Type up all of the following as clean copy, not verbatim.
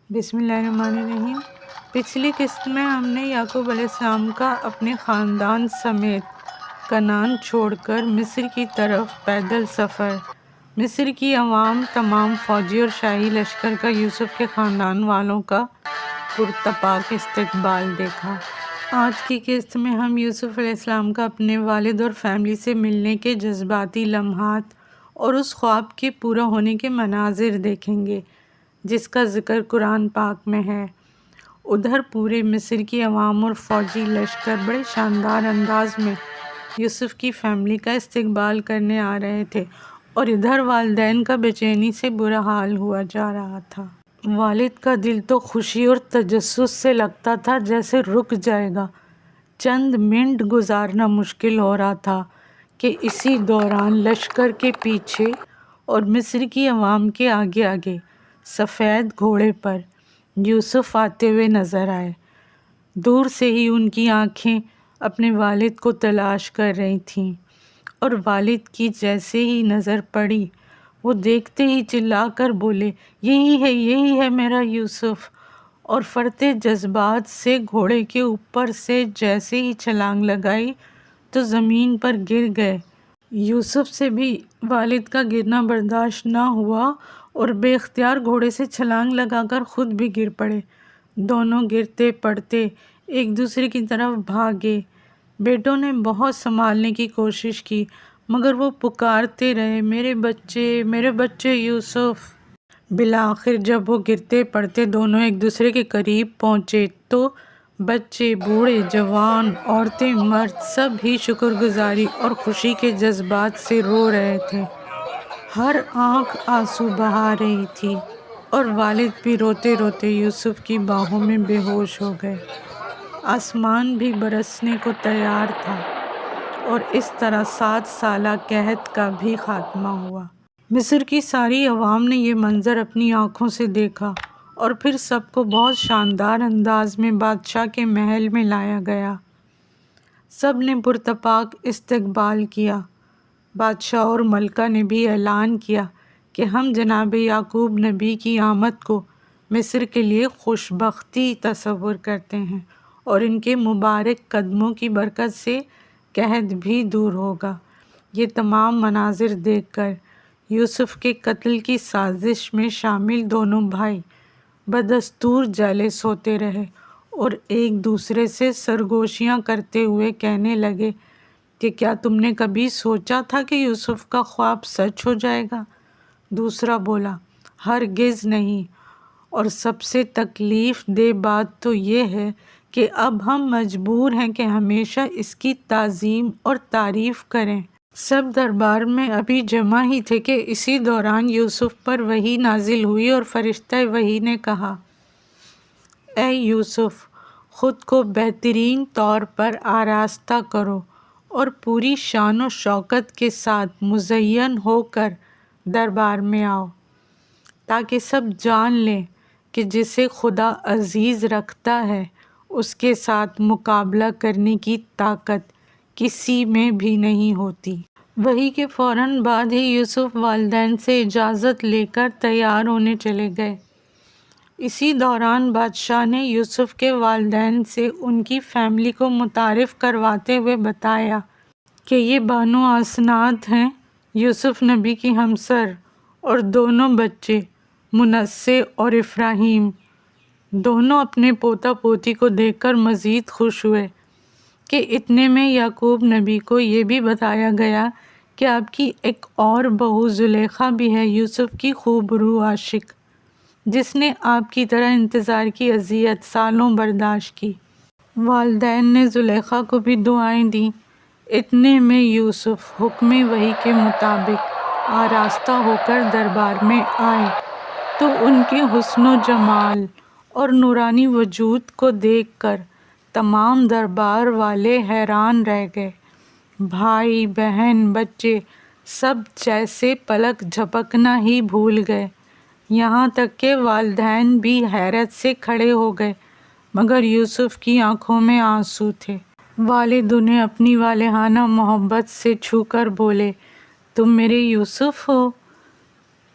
بسم اللہ الرحمن الرحیم۔ پچھلی قسط میں ہم نے یعقوب علیہ السلام کا اپنے خاندان سمیت کنعان چھوڑ کر مصر کی طرف پیدل سفر، مصر کی عوام، تمام فوجی اور شاہی لشکر کا یوسف کے خاندان والوں کا پرتپاک استقبال دیکھا۔ آج کی قسط میں ہم یوسف علیہ السلام کا اپنے والد اور فیملی سے ملنے کے جذباتی لمحات اور اس خواب کے پورا ہونے کے مناظر دیکھیں گے جس کا ذکر قرآن پاک میں ہے۔ ادھر پورے مصر کی عوام اور فوجی لشکر بڑے شاندار انداز میں یوسف کی فیملی کا استقبال کرنے آ رہے تھے اور ادھر والدین کا بے چینی سے برا حال ہوا جا رہا تھا۔ والد کا دل تو خوشی اور تجسس سے لگتا تھا جیسے رک جائے گا۔ چند منٹ گزارنا مشکل ہو رہا تھا کہ اسی دوران لشکر کے پیچھے اور مصر کی عوام کے آگے آگے سفید گھوڑے پر یوسف آتے ہوئے نظر آئے۔ دور سے ہی ان کی آنکھیں اپنے والد کو تلاش کر رہی تھیں اور والد کی جیسے ہی نظر پڑی وہ دیکھتے ہی چلا کر بولے، یہی ہے میرا یوسف، اور فرتے جذبات سے گھوڑے کے اوپر سے جیسے ہی چھلانگ لگائی تو زمین پر گر گئے۔ یوسف سے بھی والد کا گرنا برداشت نہ ہوا اور بے اختیار گھوڑے سے چھلانگ لگا کر خود بھی گر پڑے۔ دونوں گرتے پڑتے ایک دوسرے کی طرف بھاگے۔ بیٹوں نے بہت سنبھالنے کی کوشش کی مگر وہ پکارتے رہے، میرے بچے یوسف۔ بالآخر جب وہ گرتے پڑتے دونوں ایک دوسرے کے قریب پہنچے تو بچے، بوڑھے، جوان، عورتیں، مرد سب ہی شکر گزاری اور خوشی کے جذبات سے رو رہے تھے۔ ہر آنکھ آنسو بہا رہی تھی اور والد بھی روتے روتے یوسف کی باہوں میں بے ہوش ہو گئے۔ آسمان بھی برسنے کو تیار تھا اور اس طرح 7 سالہ قحط کا بھی خاتمہ ہوا۔ مصر کی ساری عوام نے یہ منظر اپنی آنکھوں سے دیکھا اور پھر سب کو بہت شاندار انداز میں بادشاہ کے محل میں لایا گیا۔ سب نے پرتپاک استقبال کیا۔ بادشاہ اور ملکہ نے بھی اعلان کیا کہ ہم جناب یعقوب نبی کی آمد کو مصر کے لیے خوش بختی تصور کرتے ہیں اور ان کے مبارک قدموں کی برکت سے قحط بھی دور ہوگا۔ یہ تمام مناظر دیکھ کر یوسف کے قتل کی سازش میں شامل دونوں بھائی بدستور جیلس ہوتے رہے اور ایک دوسرے سے سرگوشیاں کرتے ہوئے کہنے لگے کہ کیا تم نے کبھی سوچا تھا کہ یوسف کا خواب سچ ہو جائے گا؟ دوسرا بولا، ہرگز نہیں، اور سب سے تکلیف دہ بات تو یہ ہے کہ اب ہم مجبور ہیں کہ ہمیشہ اس کی تعظیم اور تعریف کریں۔ سب دربار میں ابھی جمع ہی تھے کہ اسی دوران یوسف پر وحی نازل ہوئی اور فرشتہ وحی نے کہا، اے یوسف، خود کو بہترین طور پر آراستہ کرو اور پوری شان و شوکت کے ساتھ مزین ہو کر دربار میں آؤ تاکہ سب جان لیں کہ جسے خدا عزیز رکھتا ہے اس کے ساتھ مقابلہ کرنے کی طاقت کسی میں بھی نہیں ہوتی۔ وحی کے فوراً بعد ہی یوسف والدین سے اجازت لے کر تیار ہونے چلے گئے۔ اسی دوران بادشاہ نے یوسف کے والدین سے ان کی فیملی کو متعارف کرواتے ہوئے بتایا کہ یہ بانو آسنات ہیں، یوسف نبی کی ہمسر، اور دونوں بچے منصع اور افراہیم۔ دونوں اپنے پوتا پوتی کو دیکھ کر مزید خوش ہوئے کہ اتنے میں یعقوب نبی کو یہ بھی بتایا گیا کہ آپ کی ایک اور بہو زلیخا بھی ہے، یوسف کی خوب روح عاشق، جس نے آپ کی طرح انتظار کی اذیت سالوں برداشت کی۔ والدین نے زلیخا کو بھی دعائیں دیں۔ اتنے میں یوسف حکم وحی کے مطابق آراستہ ہو کر دربار میں آئے تو ان کے حسن و جمال اور نورانی وجود کو دیکھ کر تمام دربار والے حیران رہ گئے۔ بھائی، بہن، بچے سب جیسے پلک جھپکنا ہی بھول گئے، یہاں تک کہ والدین بھی حیرت سے کھڑے ہو گئے، مگر یوسف کی آنکھوں میں آنسو تھے۔ والد انہیں اپنی والہانہ محبت سے چھو کر بولے، تم میرے یوسف ہو؟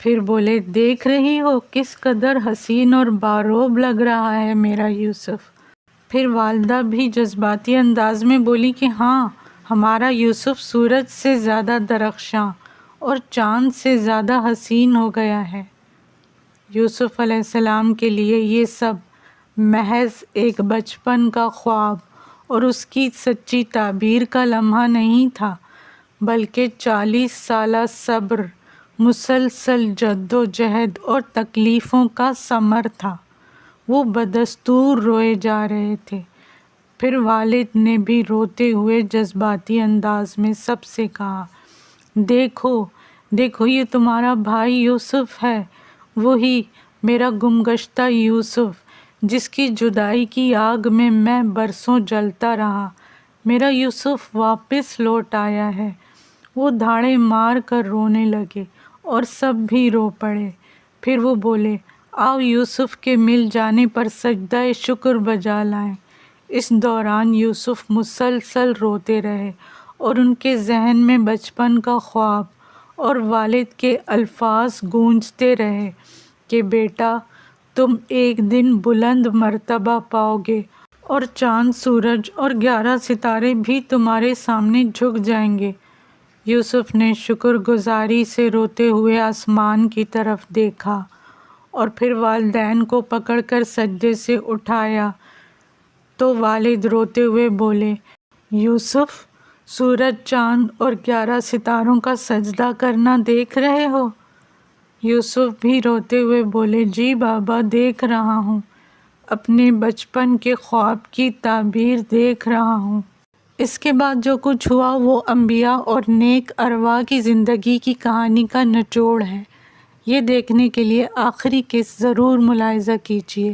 پھر بولے دیکھ رہی ہو کس قدر حسین اور باروب لگ رہا ہے میرا یوسف۔ پھر والدہ بھی جذباتی انداز میں بولی کہ ہاں ہمارا یوسف سورج سے زیادہ درخشاں اور چاند سے زیادہ حسین ہو گیا ہے۔ یوسف علیہ السلام کے لیے یہ سب محض ایک بچپن کا خواب اور اس کی سچی تعبیر کا لمحہ نہیں تھا، بلکہ 40 سالہ صبر، مسلسل جد و جہد اور تکلیفوں کا ثمر تھا۔ وہ بدستور روئے جا رہے تھے۔ پھر والد نے بھی روتے ہوئے جذباتی انداز میں سب سے کہا، دیکھو دیکھو یہ تمہارا بھائی یوسف ہے، وہی میرا گمگشتہ یوسف جس کی جدائی کی آگ میں برسوں جلتا رہا۔ میرا یوسف واپس لوٹ آیا ہے۔ وہ دھاڑے مار کر رونے لگے اور سب بھی رو پڑے۔ پھر وہ بولے، آؤ یوسف کے مل جانے پر سجدہ شکر بجا لائیں۔ اس دوران یوسف مسلسل روتے رہے اور ان کے ذہن میں بچپن کا خواب اور والد کے الفاظ گونجتے رہے کہ بیٹا تم ایک دن بلند مرتبہ پاؤ گے اور چاند، سورج اور 11 ستارے بھی تمہارے سامنے جھک جائیں گے۔ یوسف نے شکر گزاری سے روتے ہوئے آسمان کی طرف دیکھا اور پھر والدین کو پکڑ کر سجدے سے اٹھایا تو والد روتے ہوئے بولے، یوسف سورج، چاند اور 11 ستاروں کا سجدہ کرنا دیکھ رہے ہو؟ یوسف بھی روتے ہوئے بولے، جی بابا دیکھ رہا ہوں، اپنے بچپن کے خواب کی تعبیر دیکھ رہا ہوں۔ اس کے بعد جو کچھ ہوا وہ انبیاء اور نیک ارواح کی زندگی کی کہانی کا نچوڑ ہے۔ یہ دیکھنے کے لیے آخری قسط ضرور ملاحظہ کیجیے۔